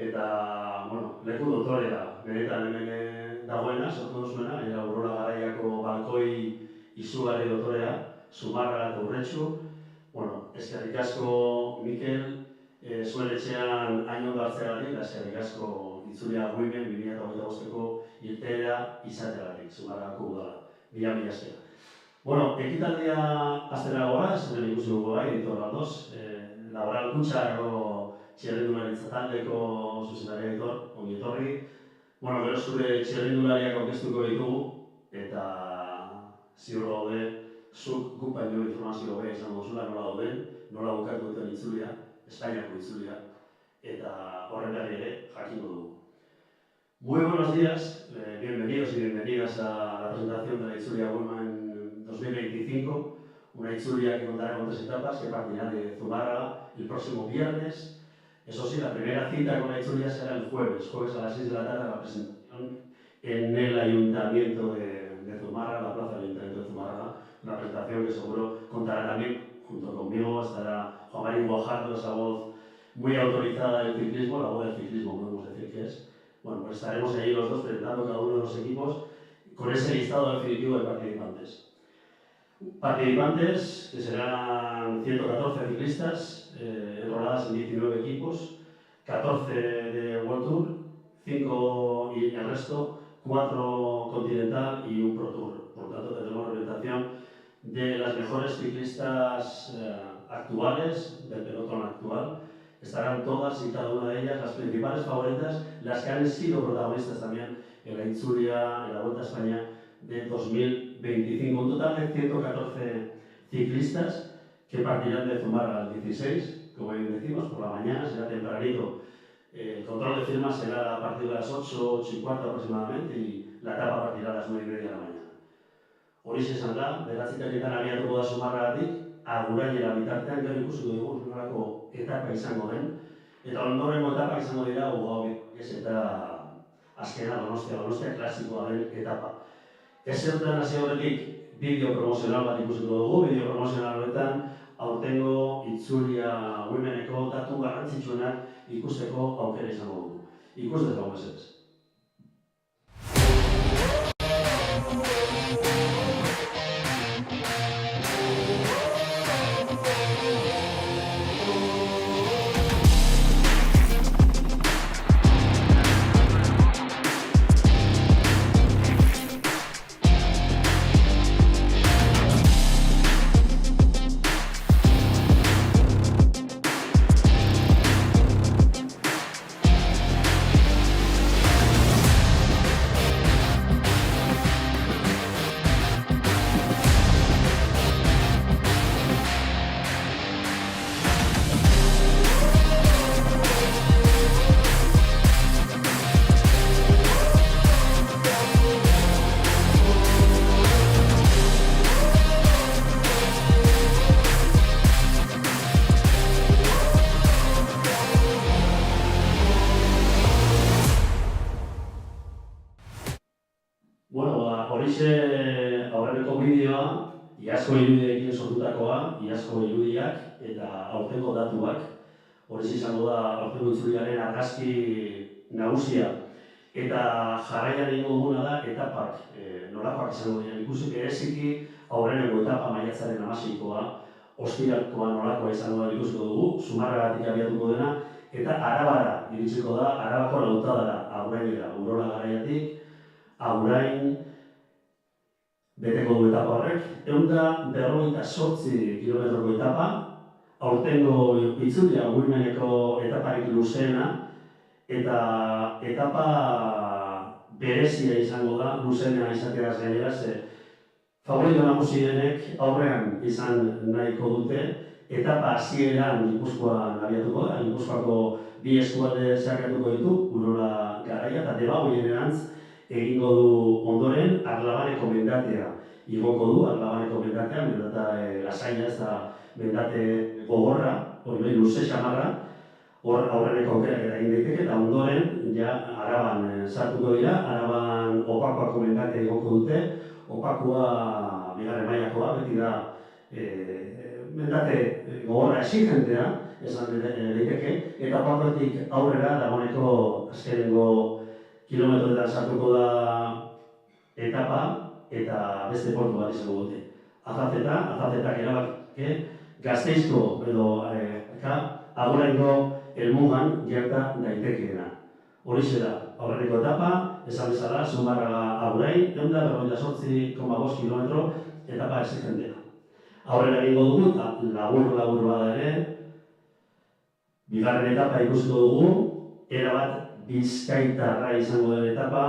eta, bueno, leku dotorea, benetan hemen dagoena, sortu duzuena, Urola Garaiako balkoi izugarri dotorea, Zumarraga eta Urretxu. Bueno, eskerrik asko, Mikel, zuen etxean hain ondo hartzeagatik, eta eskerrik asko itzulia guimen 2025ko irteera izateagatik, Zumarragako udala. Mila esker. Bueno, ekitaldia aztera goaz, hemen ikusi dugu bai, editor aldoz, Laboral Kutxako txirrindularitza taldeko zuzendaria editor, ongi etorri. Bueno, gero zure txirrindulariak aurkeztuko ditugu, eta ziur gaude, zuk guk baino informazio hobea izango duzula nola dauden, nola bukatu duten itzulia, Espainiako itzulia, eta horren berri ere jakingo dugu. Muy buenos días, bienvenidos y bienvenidas a la presentación de la Itzulia Women 2025, una Itzulia que contará con 3 etapas que partirá de Zumárraga el próximo viernes. Eso sí, la primera cita con la Itzulia será el jueves a las 6 de la tarde, la presentación en el Ayuntamiento de Zumárraga, la plaza del Ayuntamiento de Zumárraga, una presentación que seguro contará también, junto conmigo, estará Juan Marín Guajardo, esa voz muy autorizada del ciclismo, la voz del ciclismo, podemos decir que es. Bueno, pues estaremos ahí los dos presentando cada uno de los equipos con ese listado definitivo de participantes. Participantes que serán 114 ciclistas enroladas en 19 equipos, 14 de World Tour, 5 y el resto, 4 Continental y un Pro Tour. Por lo tanto, tendremos representación de las mejores ciclistas actuales, del pelotón actual. Estarán todas y cada una de ellas, las principales favoritas, las que han sido protagonistas también en la Itzulia, en la Vuelta a España de 2025. Un total de 114 ciclistas que partirán de Zumárraga al 16, como bien decimos, por la mañana, será tempranito. El control de firmas será a partir de las 8, 8:15 aproximadamente, y la etapa partirá a las 9:30 de la mañana. Horixe esan da, beratzitaketan abiatuko da Zumarragatik, Agurainera bitartean gero ikusiko dugu nolako etapa izango den, eta ondorengo etapa izango dira Ugao-Bitez eta azkena Donostia klasikoa den etapa. Ezertan hasi aurretik bideo promozional bat ikusiko dugu, bideo promozional horretan aurtengo Itzulia Womeneko datu garrantzitsuenak ikusteko aukera izango dugu. Ikus dezagun mesedez. Horixe aurreneko bideoa, iazko irudiekin sortutakoa, iazko irudiak eta aurtengo datuak. Horixe izango da aurtengo itzuliaren argazki nagusia. Eta jarraian egingo duguna da etapak nolakoak izango dira. Ikusi bereziki aurreneko etapa maiatzaren 16koa, ostiralkoa nolakoa izango da ikusiko dugu, Zumarragatik abiatuko dena, eta Arabara iritsiko da, Arabako lautadara, Agurainera, Urola Garaiatik, Agurain beteko du etapa horrek, 158 kilometroko etapa, aurtengo Itzulia Womeneko etaparik luzeena, eta etapa berezia izango da, luzeena izateaz gainera, favorito nagusienek aurrean izan nahiko dute, etapa hasieran Gipuzkoan abiatuko da, Gipuzkoako 2 eskualde zeharkatuko ditu, Urola Garaia eta Debagoienerantz egingo du ondoren Arlabaneko mendatea igoko du, Arlabaneko mendatea, mendata lasaina ez da mendate gogorra, hori bai luze xamarra, hor aurreneko aukerak eta egin daiteke, eta ondoren ja Araban sartuko dira, Araban Opakoako mendatea igoko dute, Opakoa bigarren mailakoa, beti da mendate gogorra exigentea, esan daiteke, eta papetik aurrera dagoeneko azkenengo kilometroetan sartuko da etapa eta beste portu bat izango dute. Azazetak erabaki Gasteizko edo Aguraingo helmugan gerta daitekeena. Horixe da, aurreneko etapa, esan bezala, Zumarraga Agurain, 158,5 kilometro, etapa exigentea. Aurrera egingo dugu, labur bada ere, bigarren etapa ikusiko dugu, erabat Bizkaitarra izango den etapa,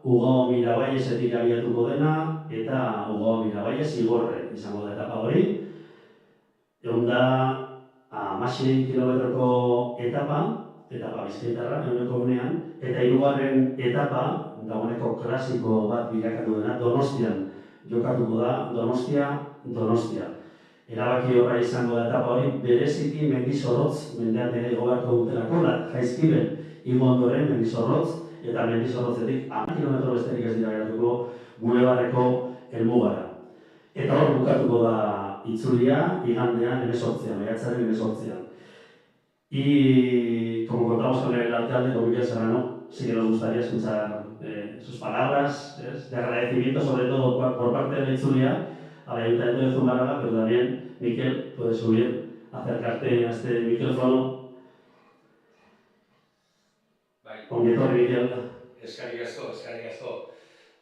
Ugao Mirabaiesetik abiatuko dena, eta Ugao Mirabaies Igorre izango da etapa hori. Egon da, 16 kilometroko etapa Bizkaitarra, eguneko gunean, eta hirugarren etapa, dagoeneko klasiko bat bilakatu dena, Donostian jokatuko da, Donostia. Erabaki horra izango da etapa hori, bereziki Mendizorrotz, mendean ere goberko dutelako, Jaizkibel igo ondoren Mendizorrotz, eta Mendizorrotzetik 10 kilometro besterik ez dira geratuko gure barreko helmugara. Eta hor bukatuko da itzulia, igandean, maiatzaren 18. Y como contamos con el alcalde, con Miguel Serrano, sí que nos gustaría escuchar sus palabras de agradecimiento, sobre todo por parte de la Itzulia, al Ayuntamiento de Zumárraga, pero también, Miquel, puedes subir, acercarte a este micrófono. Ongi etorri, Miquel. Eskerrik asko.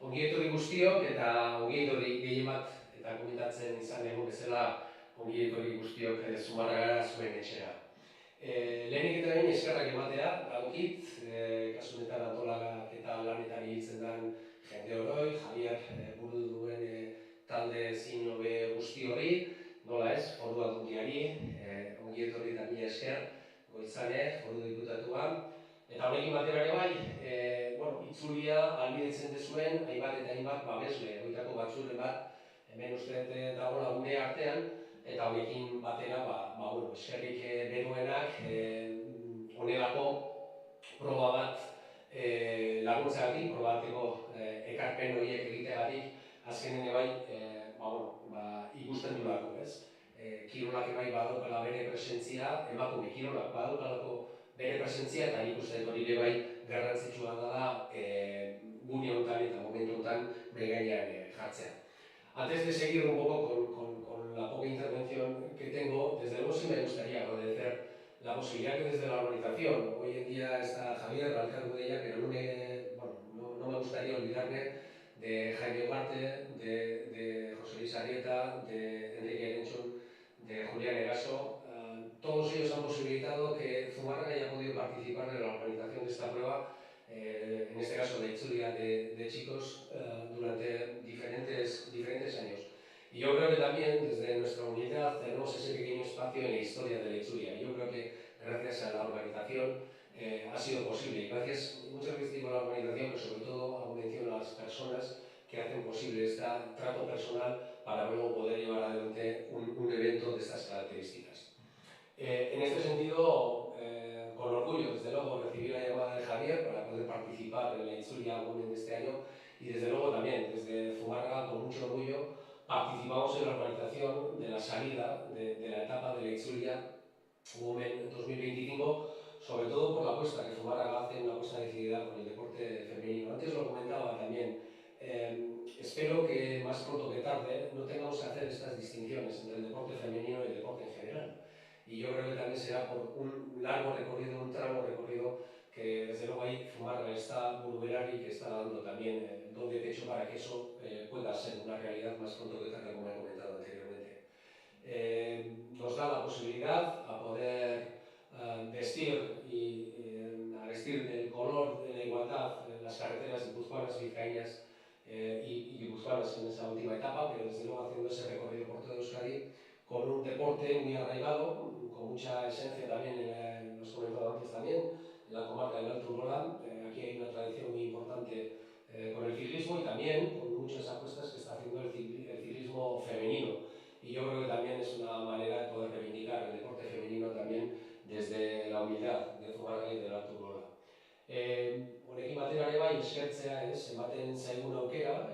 Ongi etorri guztiok eta ongi etorri gehien bat eta komentatzen izan genuen bezala ongi etorri guztiok Zumarragara zuen etxera. Lehenik eta behin eskerrak ematea dagokit, kasu honetan antolaketa lanetan ibiltzen den jende oroi, Javier buru duen talde zinobe guzti hori, nola ez, foru aldundiari, ongi etorri eta mila esker, Goitzane, foru diputatua. Eta honekin batera ere bai, itzulia ahalbidetzen dezuen hainbat eta hainbat babesle, horietako batzuren bat, hemen uste dagoela gure artean, eta honekin batera, eskerrik beroenak honelako proba bat laguntzagatik, proba bateko ekarpen horiek egiteagatik, azkenen bai, ikusten duelako, ez? Kirolak bai badaukala bere presentzia, emakume kirolak badaukalako bere presentzia, eta nik uste hori bai garrantzitsua dela gune honetan eta momentu honetan behigainean jartzea. Antes de seguir un poco con la poca intervención que tengo, desde luego sí me gustaría agradecer la posibilidad que desde la organización, hoy en día está Javier al cargo de ella, pero no me gustaría olvidarme de Jaime Ugarte, de José Luis Arieta, de Enrique Arenchón, de Julián Eraso. Todos ellos han posibilitado que Zumárraga haya podido participar en la organización de esta prueba, en este caso la Itzulia de chicos, durante diferentes años. Y yo creo que también desde nuestra unidad tenemos ese pequeño espacio en la historia de la Itzulia. Y yo creo que gracias a la organización ha sido posible. Y muchas veces digo la organización, pero sobre todo hago mención a las personas que hacen posible este trato personal para luego poder llevar adelante un evento de estas características. En este sentido, con orgullo, desde luego, recibí la llamada de Javier para poder participar en la Itzulia Women de este año y desde luego también, desde Zumárraga, con mucho orgullo, participamos en la organización de la salida de la etapa de la Itzulia Women 2025, sobre todo por la apuesta que Zumárraga hace, una apuesta decidida por el deporte femenino. Antes lo comentaba también, espero que más pronto que tarde no tengamos que hacer estas distinciones entre el deporte femenino y el deporte en general. Y yo creo que también será por un largo recorrido, un tramo recorrido que desde luego ahí Zumárraga está buruberari y que está dando también el don de pecho para que eso pueda ser una realidad más pronto que tarde, como he comentado anteriormente. Nos da la posibilidad a poder vestir del color de la igualdad las carreteras guipuzcoanas, vizcaínas y guipuzcoanas en esa última etapa, pero desde luego haciendo ese recorrido por toda Euskadi con un deporte muy arraigado, con mucha esencia también, lo has comentado antes también, en la comarca del Alto Urola. Aquí hay una tradición muy importante con el ciclismo y también con muchas apuestas que está haciendo el ciclismo femenino. Y yo creo que también es una manera de poder reivindicar el deporte femenino también desde la humildad de Zumárraga y del Alto Urola. Honekin batera ere bai eskertzea, ematen zaigun aukera,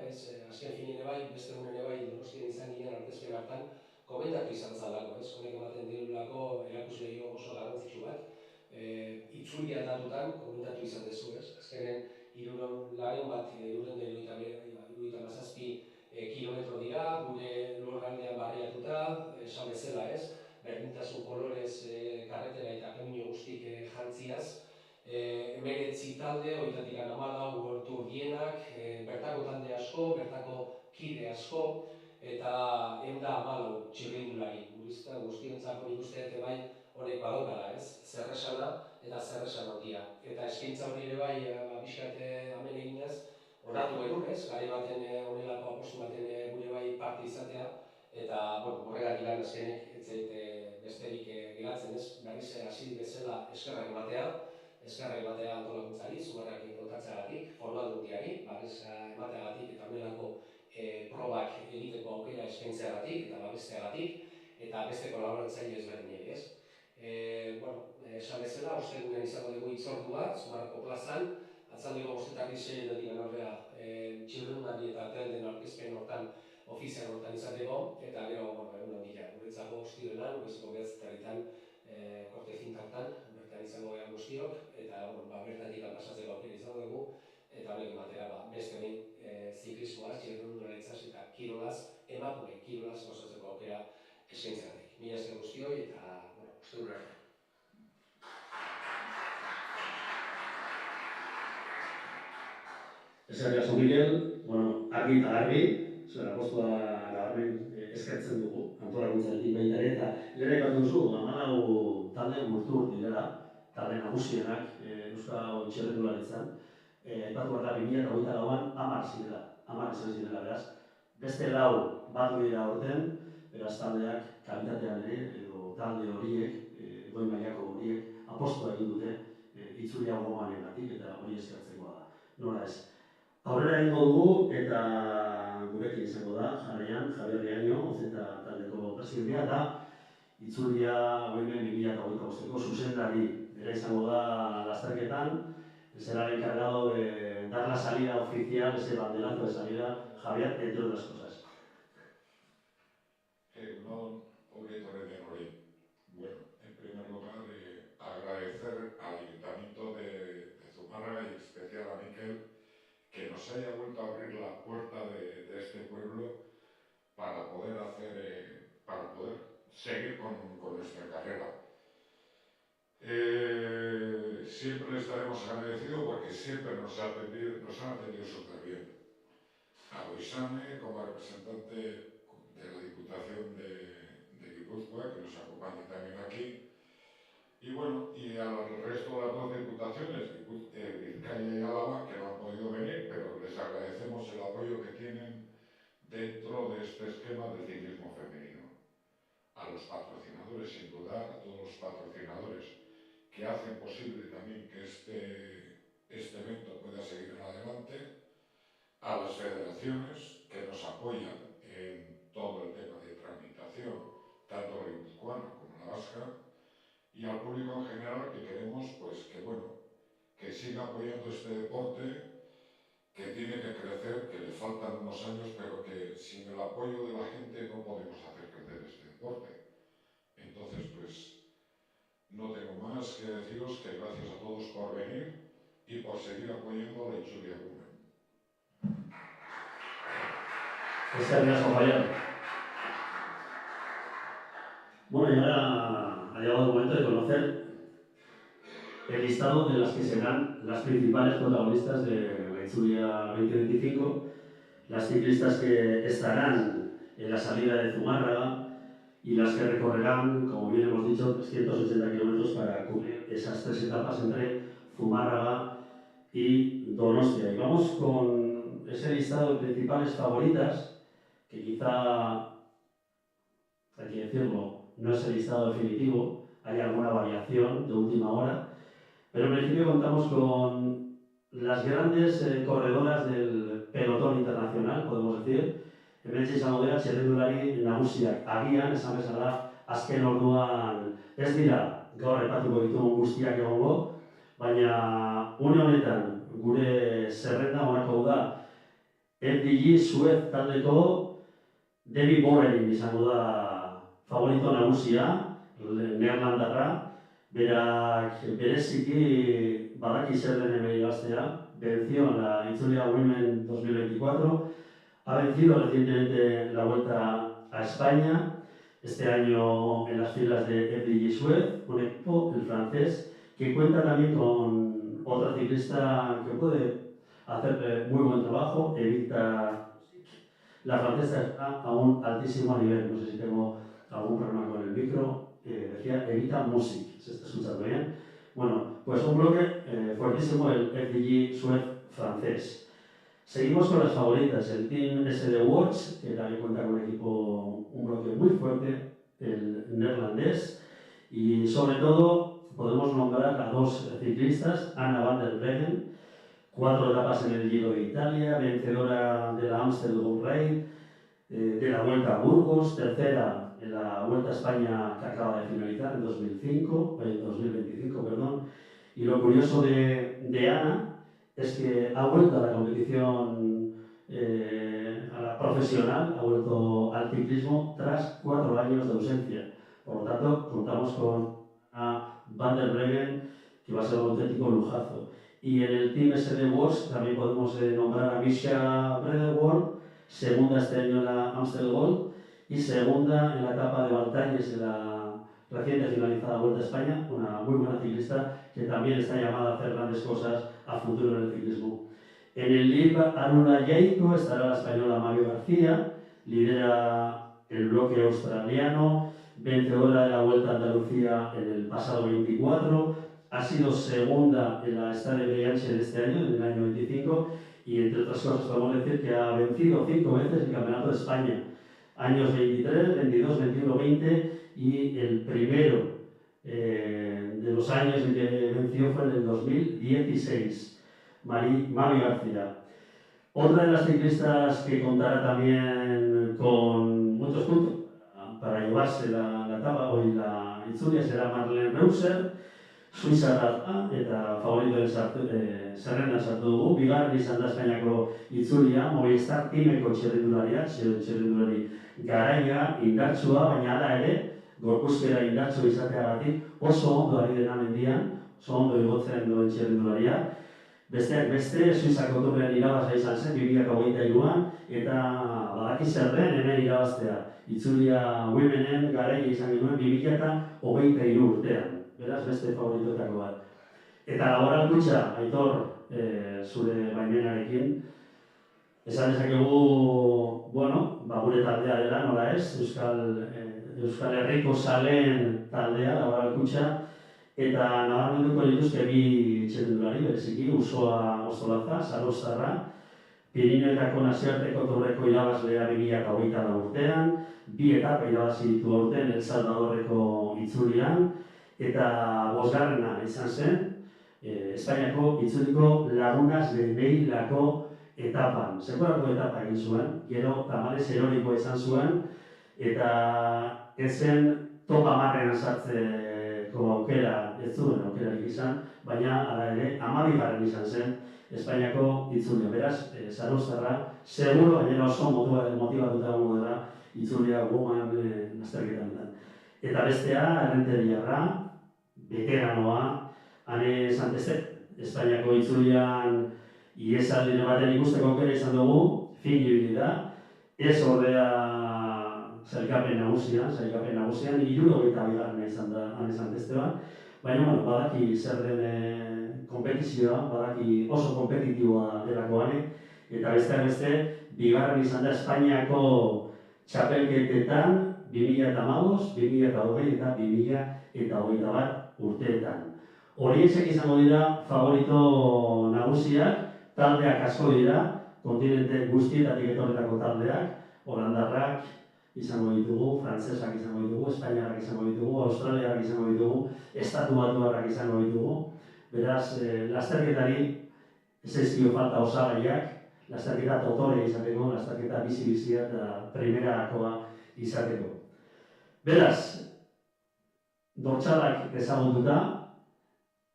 azken finean bai, beste egunen bai Donostian izan ginen artezpen hartan, komentatu izan zalako, ez? Honek ematen dirulako erakusle oso garrantzitsu bat. Itzuli aldatutan komentatu izan dezu, ez? Azkenen 377 kilometro dira, gure lurraldean barriatuta, esan bezala, ez? Berdintasun kolorez karretera eta kamino guztik jantziaz. 19 talde, hoitatik 14 World Tour bienak, bertako talde asko, bertako kide asko, eta 114 txirrindulari. Guztiontzako nik uste dut bai honek badaukala, ez? Zer esana eta zer esan handia. Eta eskaintza hori ere bai, bizkat hemen eginez, onartu genuen, ez? Garai baten honelako apostu baten gure bai parte izatea, eta horregatik azkenek ez zait besterik geratzen, ez? Berriz hasi bezala eskerrak ematea antolakuntzari, Zumarrak kontatzeagatik, Foraldundiari, babesa emateagatik eta honelako probak egiteko aukera eskaintzeagatik eta babesteagatik, eta beste kolaboratzaile ezberdinei, ez? Esan bezala, ostegunean izango dugu hitzordua, Zumarrako plazan, atzaldeko 5:06 aurrera txirrindulari eta talden aurkezpen hortan ofizial hortan izateko, eta gero, egun handia, guretzako ostirelan, goizeko 9:30 korte zinta hortan, bertan izango gara guztiok, eta bertatik pasatzeko aukera izango dugu, eta honek ematera beste behin ziklismoaz, txirrindularitzaz eta kirolaz, emakume kirolaz gozatzeko aukera eskaintzeagatik. Mila esker guztioi eta osteguna arte. Eskerrik asko Mikel, argi eta garbi, zuen apostua nabarmen eskertzen dugu, antolakuntzarekin baita ere, eta lehen aipatu duzu, 14 talde World Tour direla, talde nagusienak Euskal txirrindularitzan, aipatu behar da 2024an 10 izan zirela, beraz, beste 4 batu dira aurten, beraz taldeak kalitatean ere, edo talde horiek, goi mailako horiek, apostua egin dute itzulia gogoanengatik eta hori eskertzekoa da. Nola ez? Aurrera egingo dugu eta gurekin izango da, jarraian, Javier Riaño, Ozeta taldeko presidentea, eta itzulia goimen 2025ko zuzendari bera izango da lasterketan, será el encargado de dar la salida oficial, ese banderazo de salida, Javier, entre otras cosas. Bueno, en primer lugar, agradecer al Ayuntamiento de Zumárraga y en especial a Mikel que nos haya vuelto a abrir la puerta de este pueblo para poder seguir con nuestra carrera. Siempre le estaremos agradecidos porque siempre nos han atendido súper bien. A Goisane, como representante de la Diputación de Guipúzcoa, que nos acompaña también aquí, y bueno, y al resto de las 2 diputaciones, Vizcaya y Álava, que no han podido venir, pero les agradecemos el apoyo que tienen dentro de este esquema del ciclismo femenino. A los patrocinadores, sin dudar, a todos los patrocinadores que hacen posible también que este evento pueda seguir en adelante, a las federaciones que nos apoyan en todo el tema de tramitación, tanto la guipuzcoana como la vasca, y al público en general que queremos que siga apoyando este deporte que tiene que crecer, que le faltan unos años, pero que sin el apoyo de la gente no podemos hacer crecer este deporte. Entonces, no tengo más que deciros que gracias a todos por venir y por seguir apoyando a la Itzulia Women. Bueno, y ahora ha llegado el momento de conocer el listado de las que serán las principales protagonistas de la Itzulia 2025, las ciclistas que estarán en la salida de Zumárraga y las que recorrerán, como bien hemos dicho, 380 kilómetros para cubrir esas 3 etapas entre Zumárraga y Donostia. Y vamos con ese listado de principales favoritas, que quizá, hay que decirlo, no es el listado definitivo, hay alguna variación de última hora, pero en principio contamos con las grandes corredoras del pelotón internacional, podemos decir. Hementxe izango dira txirrindulari nagusiak agian, esan bezala, azken orduan ez dira gaur aipatuko ditugun guztiak egongo, baina une honetan gure zerrenda honako da FDG Suez taldeko Debbie Borerin izango da favorito nagusia, neerlandarra, berak bereziki badaki zer den hemen irabaztea, venció en la Itzulia Women 2024, ha vencido recientemente la Vuelta a España, este año en las filas de FDJ Suez, un equipo, el francés, que cuenta también con otra ciclista que puede hacer muy buen trabajo, Evita. La francesa está a un altísimo nivel, no sé si tengo algún problema con el micro, decía Evita Music, ¿se está escuchando bien? Bueno, pues un bloque fuertísimo, el FDJ Suez francés. Seguimos con las favoritas, el Team SD Watch, que también cuenta con un equipo, un bloque muy fuerte, el neerlandés, y sobre todo podemos nombrar a dos ciclistas, Anna van der Breggen, 4 etapas en el Giro de Italia, vencedora de la Amstel Gold Race, de la Vuelta a Burgos, tercera en la Vuelta a España que acaba de finalizar en 2025, perdón. Y lo curioso de Ana es que ha vuelto a la competición a la profesional, ha vuelto al ciclismo tras 4 años de ausencia. Por lo tanto, contamos con a Van der Breggen, que va a ser un auténtico lujazo. Y en el Team SD Watch también podemos nombrar a Misha Brederwold, segunda este año en la Amstel Gold y segunda en la etapa de Valtañes en la reciente finalizada Vuelta a España, una muy buena ciclista que también está llamada a hacer grandes cosas a futuro en el ciclismo. En el LIB Aruna Yeiko estará la española Mario García, lidera el bloque australiano, vencedora de la Vuelta a Andalucía en el pasado 24, ha sido segunda en la Stade Brianche de este año, en el año 25, y entre otras cosas podemos decir que ha vencido 5 veces el Campeonato de España, años 23, 22, 21, 20, y el primero de los años en que venció fue en el 2016, Mavi García. Otra de las ciclistas que contará también con muchos puntos para llevarse la etapa hoy la Itzulia será Marlene Reusser, Suiza eta favoritoen zerrendan sartu dugu, bigarren izan da Espainiako Itzulia, Movistar Teameko txirrindulari garaia, indartsua, baina hala ere, gorpuzkera indartsua izateagatik oso ondo ari dena mendian, oso ondo igotzen duen txirrindularia. Besteak beste, Suizako turrean irabazia izan zen 2023an, eta badaki zer den hemen irabaztea. Itzulia Womenen garaia izan genuen 2023 urtean. Beraz, beste favoritoetako bat. Eta laboral kutxa, Aitor, zure baimenarekin, esan dezakegu, bueno, gure taldea dela, nola ez, Euskal Herriko zaleen taldea, laboral kutxa, eta nabarmenduko dituzke bi txirrindulari, bereziki, Usoa Ostolaza, Zaroztarra, Pirinioetako nazioarteko turreko irabazlea 2024 urtean, 2 etapa irabazi ditu aurten El Salvadorreko Itzulian, eta 5. izan zen, Espainiako Itzuliko Lagunas de Neilako etapan. Sekulako etapa egin zuen, gero tamalez erorikoa izan zuen, eta ez zen top 10ean sartzeko aukera, ez zuen aukerarik izan, baina hala ere 12. izan zen Espainiako Itzulia. Beraz, Zaroztarra, seguro, gainera oso motibatuta gongo dela Itzulia Woman lasterketan. Eta bestea, Errenteriarra, veteranoa, Ane Santestek, Espainiako Itzulian iesaldire baten ikusteko aukera izan dugu, fin ibili da, ez ordea sailkapen nagusian, 72. izan da Ane Santesteban, baina badaki zer den kompetizioa, badaki oso kompetitiboa delako Ane, eta besteak beste, 2. izan da Espainiako txapelketetan 2015, 2020 eta 2021 urteetan. Horiek izango dira favorito nagusiak, taldeak asko dira, kontinente guztietatik etorretako taldeak, holandarrak izango ditugu, frantsesak izango ditugu, espainiarrak izango ditugu, australiarrak izango ditugu, estatu batuarrak izango ditugu. Beraz, lasterketari ez zaizkio falta osagaiak, lasterketa totore izateko, lasterketa bizi-bizia eta primerakoa izateko. Beraz, dortsalak ezagututa,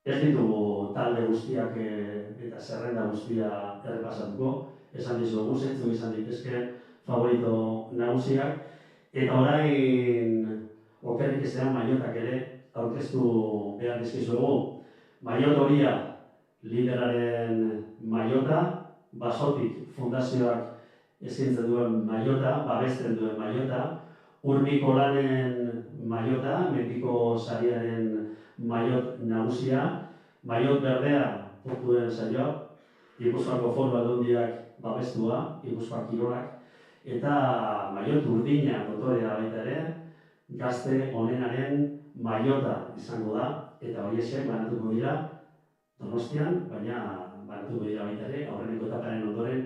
ez ditugu talde guztiak eta zerrenda guztia errepasatuko, esan dizugu zeintzuk izan ditezke favorito nagusiak, Eta orain okerrik ezean maiotak ere aurkeztu behar dizkizuegu. Maiot horia lideraren maiota, Basotik fundazioak eskaintzen duen maiota, babesten duen maiota, Urbiko lanen maiota, Mendiko sariaren maiot nagusia, maiot berdea portuen saioa, Gipuzkoako Foru Aldundiak babestua, Gipuzkoak kirolak, eta maiot urdina dotorea baita ere, gazte onenaren maiota izango da, eta horiexek banatuko dira Donostian, baina banatuko dira baita ere, aurreneko etaparen ondoren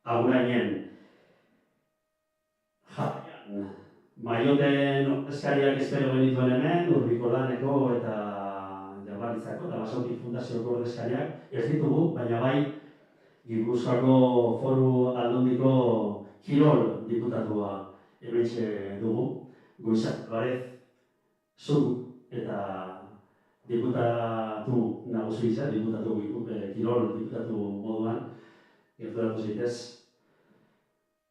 Agurainen. Jarraian, maioten ordezkariak espero genituen hemen, Urbiko laneko eta Jaurlaritzako eta Basotik fundazioko ordezkariak ez ditugu, baina bai Gipuzkoako Foru Aldundiko kirol diputatua hementxe dugu, Goizak Barez, zu eta diputatu nagusi izan, kirol diputatu moduan, gerturatu zaitez,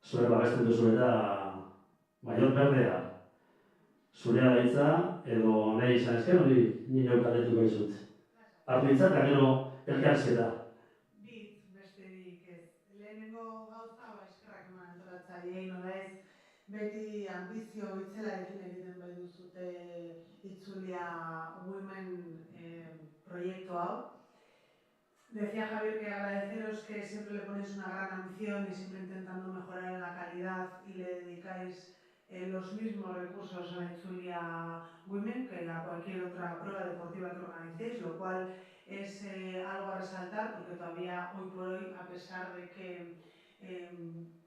zure babesten duzu eta maiot berdea, zurea daitza, edo nahi izan ezken, hori nire galdetuko izut. Artu ditza, eta gero elkarrizketa. Besterik ez. Lehenengo gauza, eskerrak eman antolatzaileei, nola ez, beti ambizio itzelarekin egiten bai duzute Itzulia Women proiektu hau. Decía Javier que agradeceros que siempre le ponéis una gran ambición y siempre intentando mejorar en la calidad y le dedicáis los mismos recursos a la Itzulia Women que a cualquier otra prueba deportiva que organicéis, lo cual es algo a resaltar porque todavía hoy por hoy, a pesar de que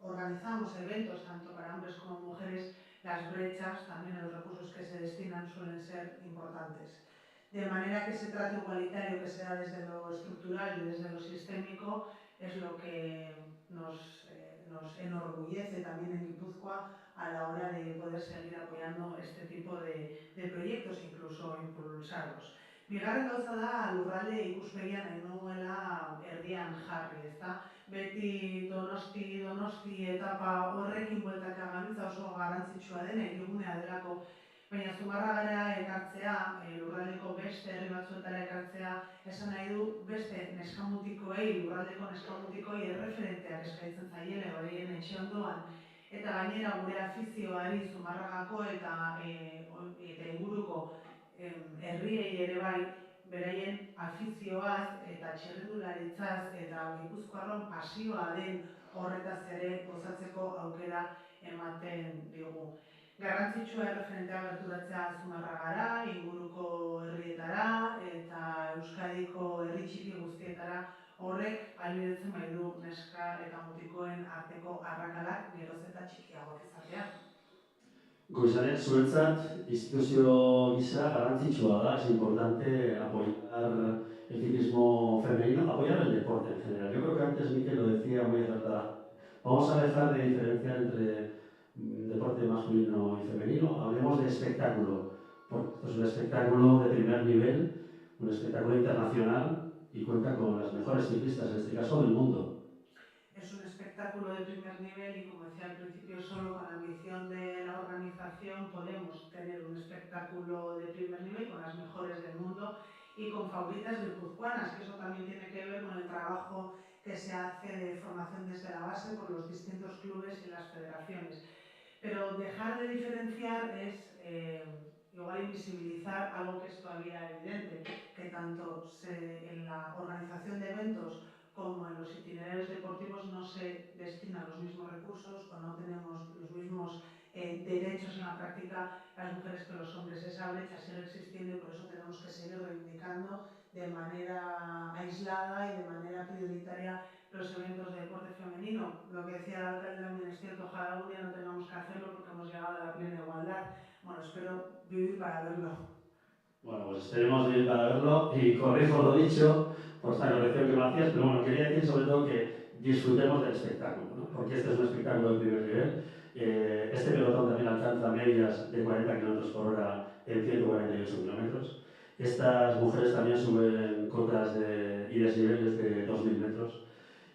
organizamos eventos tanto para hombres como mujeres, las brechas también en los recursos que se destinan suelen ser importantes. De manera que ese trato igualitario que se da desde lo estructural y desde lo sistémico es lo que nos enorgullece también en Guipúzcoa a la hora de poder seguir apoyando este tipo de proyectos, incluso impulsarlos. Bigarren gauza da lurralde ikuspegian nahi nuela erdian jarri, ezta? Beti donosti etapa horrekin bueltaka gabiltza oso garrantzitsua dena, hirigunea delako, baina Zumarragara ekartzea, lurraldeko beste herri batzuetara ekartzea, esan nahi du beste neskamutikoei, lurraldeko neskamutikoi erreferenteak eskaintzen zaiele, beraien etxe ondoan, eta gainera gure afizioari Zumarragako eta inguruko herriei ere bai, beraien afizioaz eta txirrindularitzaz eta Gipuzkoarron pasioa den horretaz ere gozatzeko aukera ematen digu. Garrantzitsua erreferenteak gerturatzea Zumarragara, inguruko herrietara eta Euskadiko herri txiki guztietara, horrek ahalbidetzen bai du neska eta mutikoen arteko arrakalak geroz eta txikiagoak izatea. Goizane, zuentzat, instituzio gisa garrantzitsua da, es importante apoyar el ciclismo femenino, apoyar el deporte en general. Yo creo que antes Mikel lo decía muy acertada. Vamos a dejar de diferenciar entre deporte masculino y femenino, hablemos de espectáculo, porque esto es un espectáculo de primer nivel, un espectáculo internacional y cuenta con las mejores ciclistas, en este caso del mundo. Es un espectáculo de primer nivel y, como decía al principio, solo con la ambición de la organización podemos tener un espectáculo de primer nivel con las mejores del mundo y con favoritas guipuzcoanas, que eso también tiene que ver con el trabajo que se hace de formación desde la base por los distintos clubes y las federaciones. Pero dejar de diferenciar es igual invisibilizar algo que es todavía evidente, que tanto en la organización de eventos como en los itinerarios deportivos no se destinan los mismos recursos o no tenemos los mismos derechos en la práctica las mujeres que los hombres. Esa brecha sigue existiendo y por eso tenemos que seguir reivindicando de manera aislada y de manera prioritaria los eventos de deporte femenino. Lo que decía el alcalde también es cierto, ojalá algún día no tengamos que hacerlo porque hemos llegado a la plena igualdad. Bueno, espero vivir para verlo. Bueno, pues esperemos vivir para verlo y corrijo lo dicho por esta corrección que me hacías, pero bueno, quería decir sobre todo que disfrutemos del espectáculo, ¿no? Porque este es un espectáculo de primer nivel. Este pelotón también alcanza medias de 40 km por hora en 148 kilómetros. Estas mujeres también suben cotas y desniveles de 2.000 metros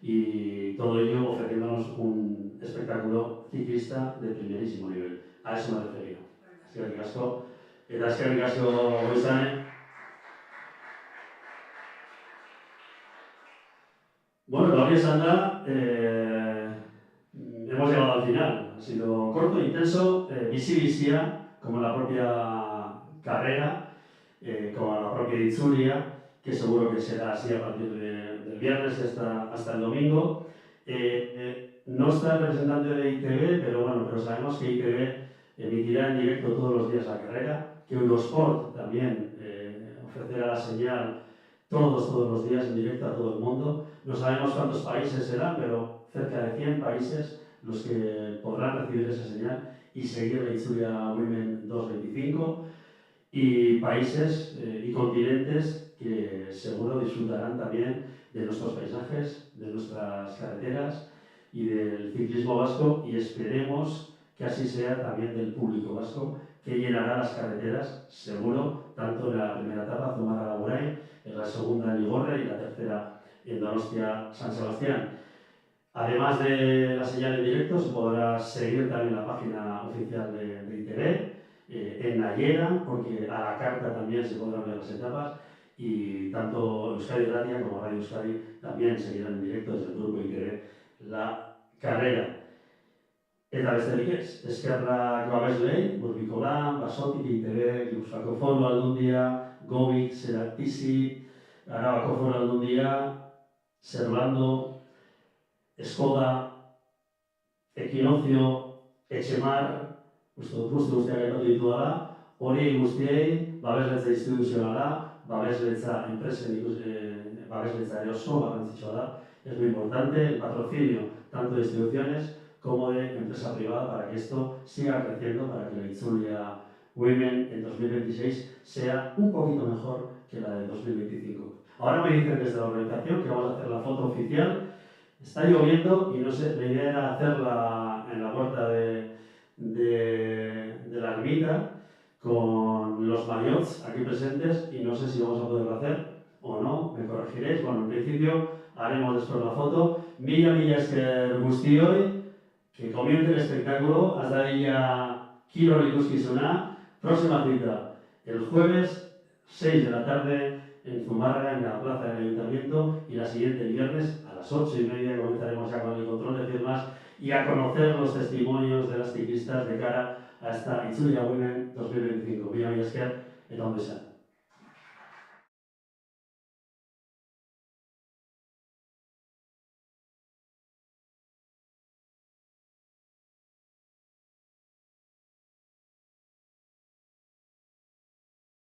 y todo ello ofreciéndonos un espectáculo ciclista de primerísimo nivel. A eso me refería. Eskerrik asko. Eta eskerrik asko Goizane. Bueno, todavía se anda. Hemos llegado al final. Ha sido corto, intenso, bizi-bizia, como la propia carrera, como la propia Itzulia, que seguro que será así a partir del viernes hasta el domingo. No está el representante de ITV, pero sabemos que ITV emitirá en directo todos los días la carrera, que Eurosport también ofrecerá la señal todos los días en directo a todo el mundo. No sabemos cuántos países serán, pero cerca de 100 países los que podrán recibir esa señal y seguir la Itzulia Women 225, y países y continentes que seguro disfrutarán también de nuestros paisajes, de nuestras carreteras y del ciclismo vasco, y esperemos que así sea también del público vasco, que llenará las carreteras, seguro, tanto en la primera etapa, Zumarraga-Agurain, en la segunda en Igorre y la tercera en Donostia-San Sebastián. Además de la señal en directo, se podrá seguir también la página oficial de ITV, en Nayera, porque a la carta también se podrán ver las etapas, y tanto Euskadi Ratia como Radio Euskadi también seguirán en directo desde el grupo ITV la carrera. Eta besterik ez, eskerrak babeslei, Burbikolan, Basotik, ITV, Gipuzkoako Foru Aldundia, Gobik, Seraktizi, Arabako Foru Aldundia, Servando, Eskoda, Equinoccio, Etxemar, guztiak aipatu ditu dela, hori guztiei, babesletza instituzionala, babesletza enpresen babesletza ere oso garrantzitsua da. Es muy importante el patrocinio tanto de instituciones como de empresa privada para que esto siga creciendo, para que la Itzulia Women en 2026 sea un poquito mejor que la de 2025. Ahora me dicen desde la organización que vamos a hacer la foto oficial. Está lloviendo y no sé, la idea era hacerla en la puerta de la ermita con los maillots aquí presentes, y no sé si vamos a poderlo hacer o no, me corregiréis. Bueno, en principio haremos después la foto. Mila esker guztioi, que comience el espectáculo, hasta ella Kirol ikuskizuna. Próxima cita, el jueves 6 de la tarde en Zumárraga, en la plaza del Ayuntamiento, y la siguiente el viernes a las 8:30 comenzaremos ya con el control de firmas y a conocer los testimonios de las ciclistas de cara a esta Itzulia Women 2025. Mila esker eta ondo izan.